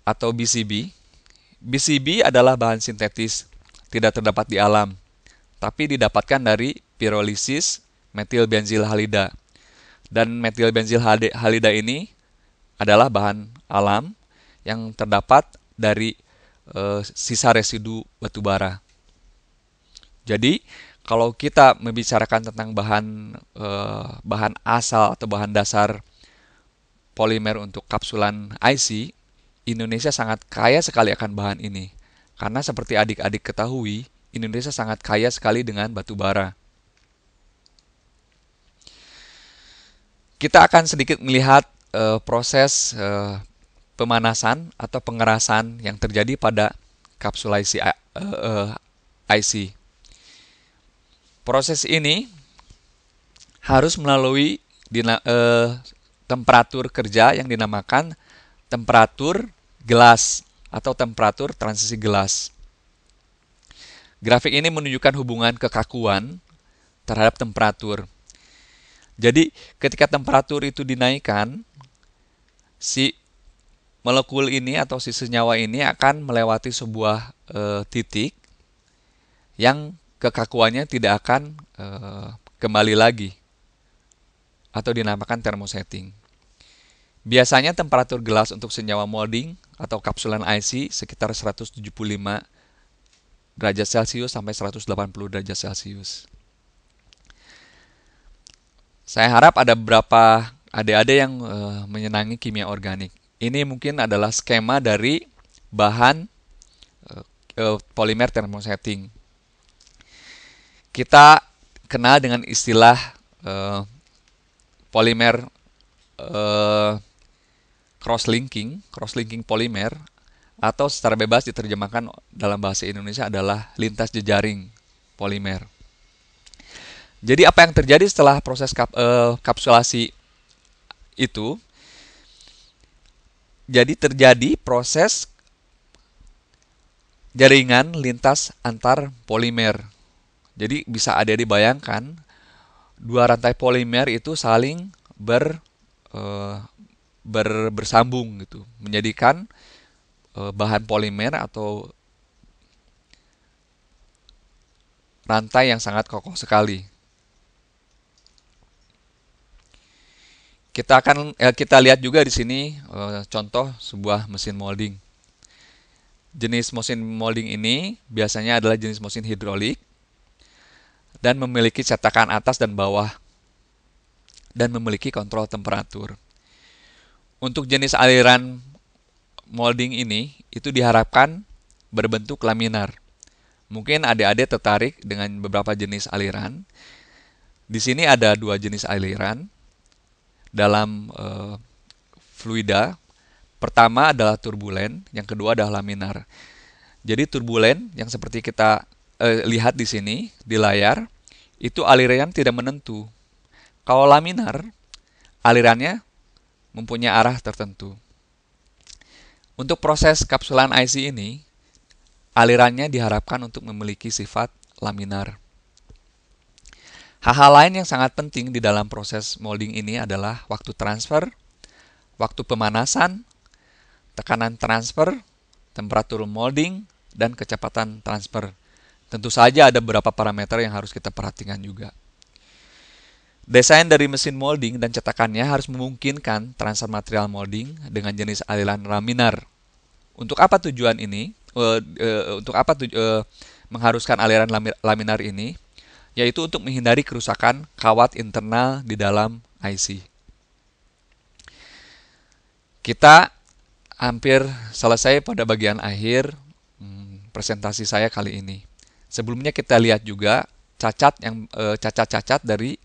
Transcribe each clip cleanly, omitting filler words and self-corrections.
atau BCB. BCB adalah bahan sintetis, tidak terdapat di alam, tapi didapatkan dari pirolisis metilbenzil halida. Dan metilbenzil halida ini adalah bahan alam yang terdapat dari sisa residu batu bara. Jadi, kalau kita membicarakan tentang bahan asal atau bahan dasar polimer untuk kapsulan IC, Indonesia sangat kaya sekali akan bahan ini. Karena seperti adik-adik ketahui, Indonesia sangat kaya sekali dengan batu bara. Kita akan sedikit melihat proses pemanasan atau pengerasan yang terjadi pada kapsul IC. Proses ini harus melalui temperatur kerja yang dinamakan temperatur gelas atau temperatur transisi gelas. Grafik ini menunjukkan hubungan kekakuan terhadap temperatur. Jadi, ketika temperatur itu dinaikkan, si molekul ini atau si senyawa ini akan melewati sebuah titik yang kekakuannya tidak akan kembali lagi atau dinamakan thermosetting. Biasanya temperatur gelas untuk senyawa molding atau kapsulan IC sekitar 175 derajat Celcius sampai 180 derajat Celcius. Saya harap ada beberapa adik-adik yang menyenangi kimia organik. Ini mungkin adalah skema dari bahan polimer thermosetting. Kita kenal dengan istilah polimer cross-linking polimer, atau secara bebas diterjemahkan dalam bahasa Indonesia adalah lintas jejaring polimer. Jadi apa yang terjadi setelah proses kapsulasi itu? Jadi terjadi proses jaringan lintas antar polimer. Jadi bisa ada dibayangkan dua rantai polimer itu saling bersambung gitu, menjadikan bahan polimer atau rantai yang sangat kokoh sekali. Kita lihat juga di sini contoh sebuah mesin molding. Jenis mesin molding ini biasanya adalah jenis mesin hidrolik dan memiliki cetakan atas dan bawah dan memiliki kontrol temperatur. Untuk jenis aliran molding ini itu diharapkan berbentuk laminar. Mungkin adik-adik tertarik dengan beberapa jenis aliran. Di sini ada dua jenis aliran dalam fluida. Pertama adalah turbulen, yang kedua adalah laminar. Jadi turbulen yang seperti kita lihat di sini di layar, itu aliran tidak menentu. Kalau laminar, alirannya mempunyai arah tertentu. Untuk proses kapsulan IC ini, alirannya diharapkan untuk memiliki sifat laminar. Hal-hal lain yang sangat penting di dalam proses molding ini adalah waktu transfer, waktu pemanasan, tekanan transfer, temperatur molding, dan kecepatan transfer. Tentu saja ada beberapa parameter yang harus kita perhatikan juga. Desain dari mesin molding dan cetakannya harus memungkinkan transfer material molding dengan jenis aliran laminar. Untuk apa tujuan ini? Mengharuskan aliran laminar ini? Yaitu untuk menghindari kerusakan kawat internal di dalam IC. Kita hampir selesai pada bagian akhir presentasi saya kali ini. Sebelumnya kita lihat juga cacat-cacat dari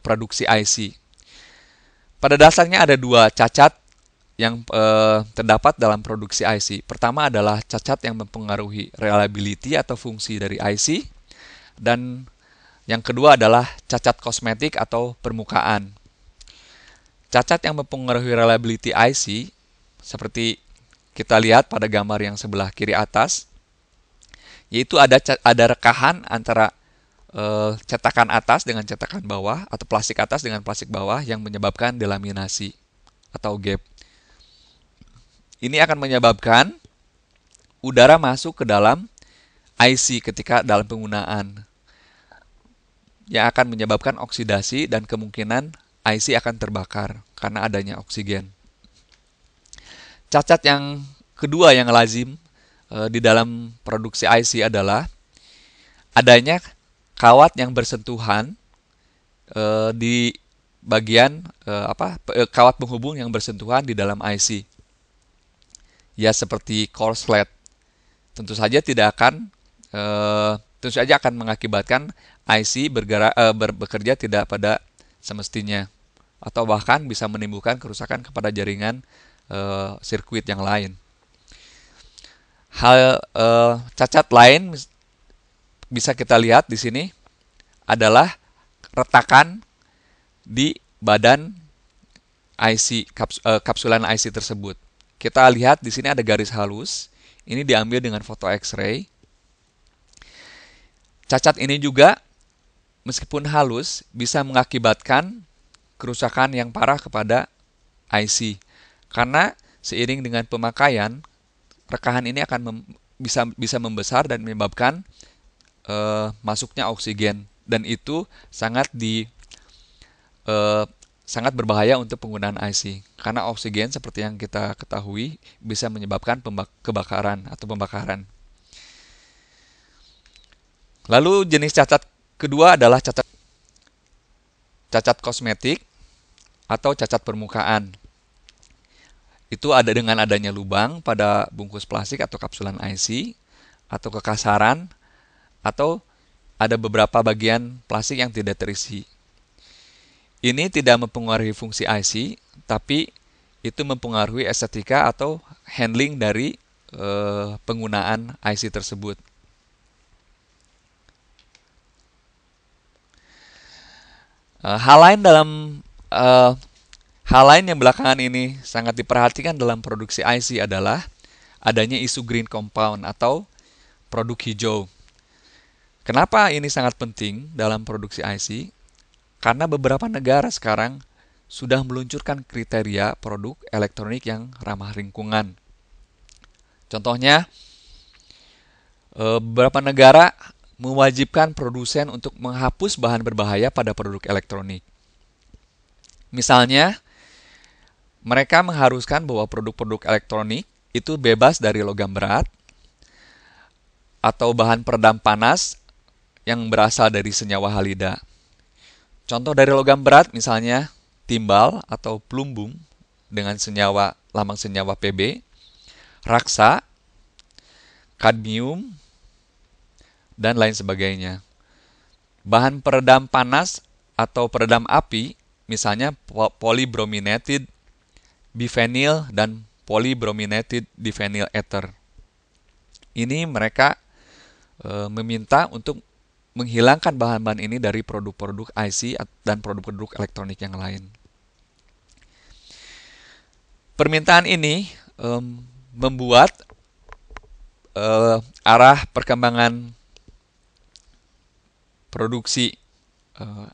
produksi IC. Pada dasarnya ada dua cacat yang terdapat dalam produksi IC. Pertama adalah cacat yang mempengaruhi reliability atau fungsi dari IC, dan yang kedua adalah cacat kosmetik atau permukaan. Cacat yang mempengaruhi reliability IC seperti kita lihat pada gambar yang sebelah kiri atas, yaitu ada rekahan antara cetakan atas dengan cetakan bawah atau plastik atas dengan plastik bawah yang menyebabkan delaminasi atau gap. ini akan menyebabkan udara masuk ke dalam IC ketika dalam penggunaan, yang akan menyebabkan oksidasi dan kemungkinan IC akan terbakar karena adanya oksigen. Cacat yang kedua yang lazim di dalam produksi IC adalah adanya kawat yang bersentuhan di bagian kawat penghubung yang bersentuhan di dalam IC. Ya, seperti korslet. Tentu saja akan mengakibatkan IC bekerja tidak pada semestinya, atau bahkan bisa menimbulkan kerusakan kepada jaringan sirkuit yang lain. Cacat lain bisa kita lihat di sini adalah retakan di badan IC, kapsulan IC tersebut. Kita lihat di sini ada garis halus. Ini diambil dengan foto X-ray. Cacat ini juga, meskipun halus, bisa mengakibatkan kerusakan yang parah kepada IC. Karena seiring dengan pemakaian, rekahan ini akan bisa membesar dan menyebabkan masuknya oksigen. Dan itu sangat berbahaya untuk penggunaan IC. Karena oksigen, seperti yang kita ketahui, bisa menyebabkan kebakaran atau pembakaran. Lalu jenis cacat kedua adalah cacat kosmetik atau cacat permukaan. Itu ada dengan adanya lubang pada bungkus plastik atau kapsulan IC, atau kekasaran, atau ada beberapa bagian plastik yang tidak terisi. Ini tidak mempengaruhi fungsi IC, tapi itu mempengaruhi estetika atau handling dari penggunaan IC tersebut. Hal lain yang belakangan ini sangat diperhatikan dalam produksi IC adalah adanya isu green compound atau produk hijau. Kenapa ini sangat penting dalam produksi IC? Karena beberapa negara sekarang sudah meluncurkan kriteria produk elektronik yang ramah lingkungan. Contohnya, beberapa negara mewajibkan produsen untuk menghapus bahan berbahaya pada produk elektronik. Misalnya, mereka mengharuskan bahwa produk-produk elektronik itu bebas dari logam berat atau bahan peredam panas yang berasal dari senyawa halida. Contoh dari logam berat misalnya timbal atau plumbum dengan lambang senyawa Pb, raksa, kadmium, dan lain sebagainya. Bahan peredam panas atau peredam api misalnya polybrominated biphenyl dan polybrominated diphenyl ether. Ini mereka meminta untuk menghilangkan bahan-bahan ini dari produk-produk IC dan produk-produk elektronik yang lain. Permintaan ini membuat arah perkembangan produksi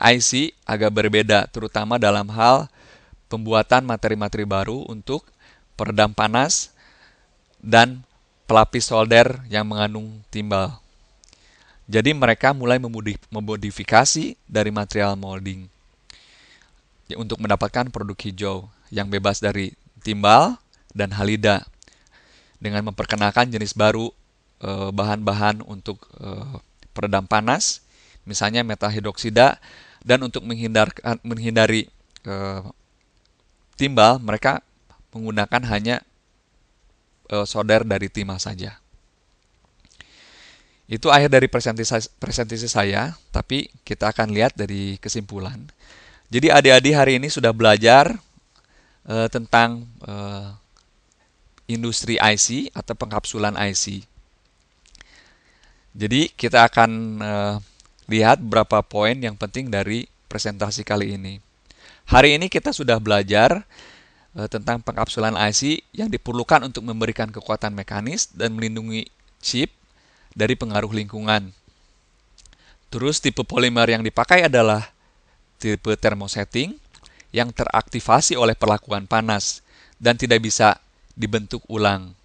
IC agak berbeda, terutama dalam hal pembuatan materi-materi baru untuk peredam panas dan pelapis solder yang mengandung timbal. Jadi mereka mulai memodifikasi dari material molding untuk mendapatkan produk hijau yang bebas dari timbal dan halida, dengan memperkenalkan jenis baru bahan-bahan untuk peredam panas, misalnya metal hidroksida, dan untuk menghindari timbal, mereka menggunakan hanya solder dari timah saja. Itu akhir dari presentasi saya, tapi kita akan lihat dari kesimpulan. Jadi adik-adik hari ini sudah belajar tentang industri IC atau pengkapsulan IC. Jadi kita akan lihat beberapa poin yang penting dari presentasi kali ini. Hari ini kita sudah belajar tentang pengkapsulan IC yang diperlukan untuk memberikan kekuatan mekanis dan melindungi chip dari pengaruh lingkungan. Terus tipe polimer yang dipakai adalah tipe thermosetting yang teraktivasi oleh perlakuan panas dan tidak bisa dibentuk ulang.